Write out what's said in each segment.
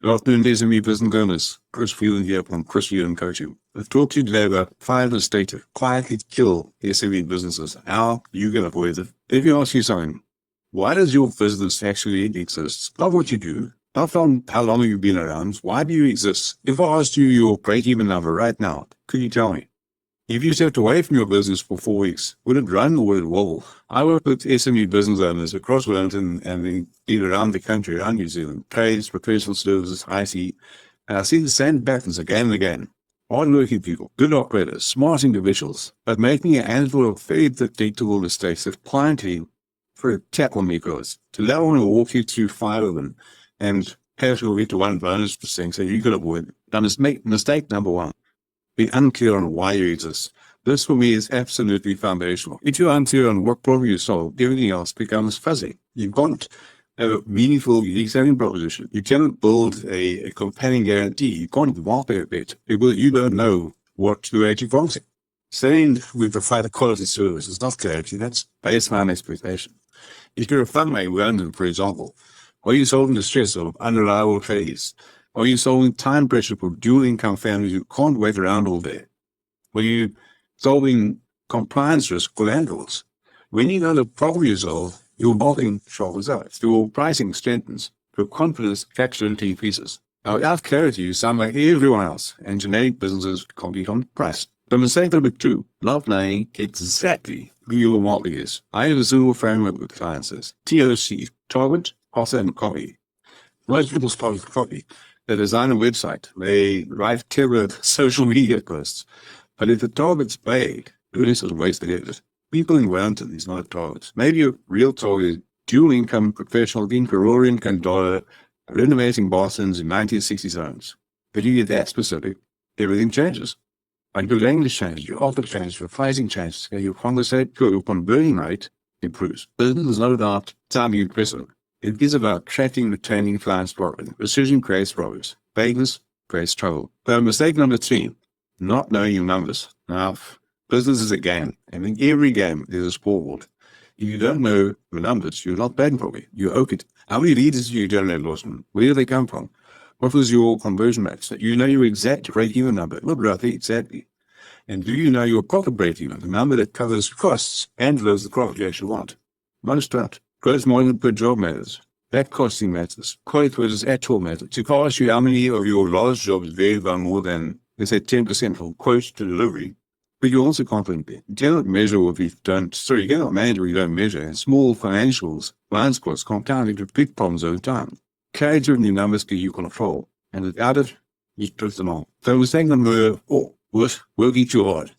Good afternoon, SME business owners. Chris Phelan here from Chris Phelan Coaching. I've talked to you today about 5 mistakes that quietly kill SME businesses. How you can avoid it. If you ask you something, why does your business actually exist? Not what you do. Not from how long you've been around. Why do you exist? If I asked you your break-even number right now, could you tell me? If you stepped away from your business for 4 weeks, would it run or would it wobble? I work with SME business owners across Wellington and around the country, around New Zealand, trades, professional services, IT, and I see the same patterns again and again. Hard-working people, good operators, smart individuals, but making a handful of very predictable mistakes that quietly for a tap on me goes. Today I want to walk you through 5 of them and have to get to one bonus percent so you could avoid it. Now, mistake number one. Be unclear on why you exist. This for me is absolutely foundational. If you're unclear on what problem you solve, everything else becomes fuzzy. You can't have a meaningful, unique selling proposition. You cannot build a compelling guarantee. You can't market it because you don't know what you're actually promising. Saying we provide a quality service is not clarity. That's baseline expectation. If you're a fundraiser London, for example, are you solving the stress of unreliable trades? Are you solving time pressure for dual income families who can't wait around all day? Are you solving compliance risk for landlords? When you know the problem you solve, your marketing sharpens up, your pricing strengthens, your confidence actually increases. Now, without clarity, you sound like everyone else, and generic businesses compete on price. The mistake number two, not knowing exactly who your market is. I have a single framework with clients is TOC, target, offer, and copy. Most people start with copy. They design a website. They write clever social media posts. But if the target's vague, this is a waste of effort. People in Wellington is not a target. Maybe your real target is dual income professional being Carorian dollar, renovating bathrooms in 1960s homes. But you get that specific, everything changes. Like your language changes, your offer changes, your pricing changes, your conversion rate improves. Business is not about timing impressive. It is about attracting, retaining clients properly. Precision creates progress. Vagueness creates trouble. So mistake number three, not knowing your numbers. Now, business is a game, and in every game there's a scoreboard. If you don't know the numbers, you're not betting properly. You owe it. How many leads do you generate, Lawson? Where do they come from? What was your conversion rate? So you know your exact break-even number. Not roughly, exactly. And do you know your profit break-even, the number that covers costs and delivers the profit you actually want? Most don't. Gross margin per job matters. That costing matters. Quality versus actual matters. To ask you how many of your large jobs vary by more than, let's say, 10% from quote to delivery, but you're also confident there. You cannot measure what you cannot manage what you don't measure. And small financials, blind spots, compound into big problems over time. Clarity in your numbers do you control. And without it, you twist them all. So mistake number four, working too hard.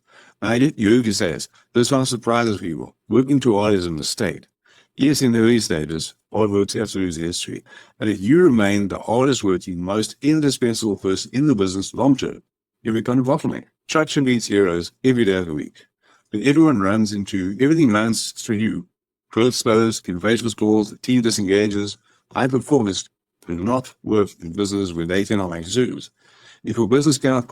Yogi says, this one surprises people. Working too hard is a mistake. Yes, in the early stages, hard work's absolutely history. And if you remain the hardest working, most indispensable person in the business long term, you become a bottleneck. Structure meets heroes every day of the week. But everything runs through you. Growth slows, innovation stalls, the team disengages. High performers do not work in business when they cannot make decisions. If your business cannot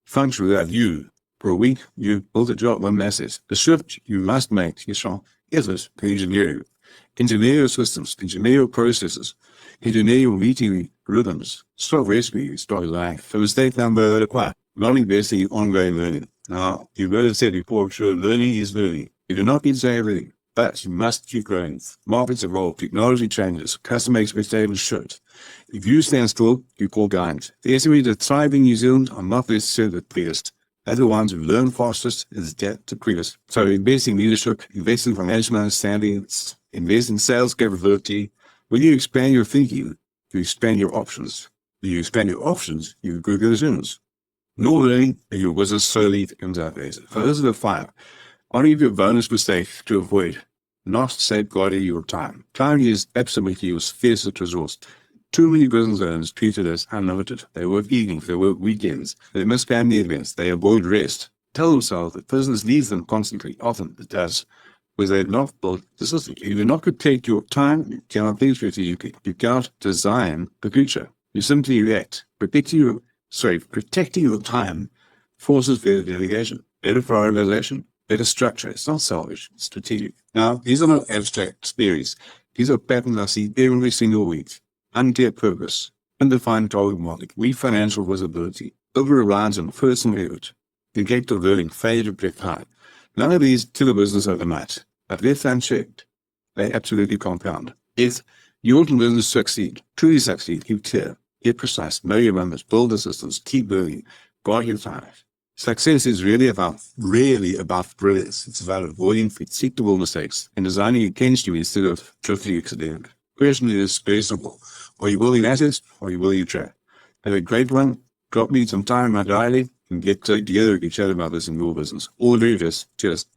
function without you, for a week, you build a job on message. The shift you must make is from effort to engineering. Engineer your systems, engineer your processes, engineer your meeting rhythms. Start recipes, start life. So mistake number five, not investing in ongoing learning. Now, you've heard it said before, I'm sure learning is learning. You do not need to say everything, but you must keep growing. Markets evolve, technology changes, customer expectations shift. If you stand still, you fall behind. The SMEs that thrive in New Zealand are not necessarily the biggest. They're the ones who learn fastest and adapt to previous. So invest in leadership, invest in financial understanding, invest in sales capability. When you expand your thinking, you expand your options. When you expand your options, you improve your decisions. No learning, and your business slowly becomes outdated. So those are the five. I'll give you a bonus mistake to avoid. Not safeguarding your time. Time is absolutely your scarcest resource. Too many business owners treat it as unlimited. They work evenings, they work weekends, they miss family events, they avoid rest. Tell themselves that business needs them constantly. Often it does, because they're not built the system. If you're not going to take your time, you cannot think with you cannot design the future. You simply react. Protecting your time forces better delegation, better prioritization, better structure. It's not selfish, it's strategic. Now, these are not abstract theories. These are patterns I see every single week. Unclear purpose, Undefined target market, weak financial visibility, over-reliance on personal effort, neglected learning, failure to protect high. None of these to the business overnight, but left unchecked, they absolutely compound. If you want a business to succeed, truly succeed, keep clear, get precise, know your numbers, build the systems, keep learning, guard your time. Success is really about brilliance. It's about avoiding predictable mistakes and designing against you instead of drifting accident. Question is reasonable. Are you willing at it, or are you willing to try? Have a great one. Drop me some time in my diary and get together and chat about this in your business. All the very best. Cheers.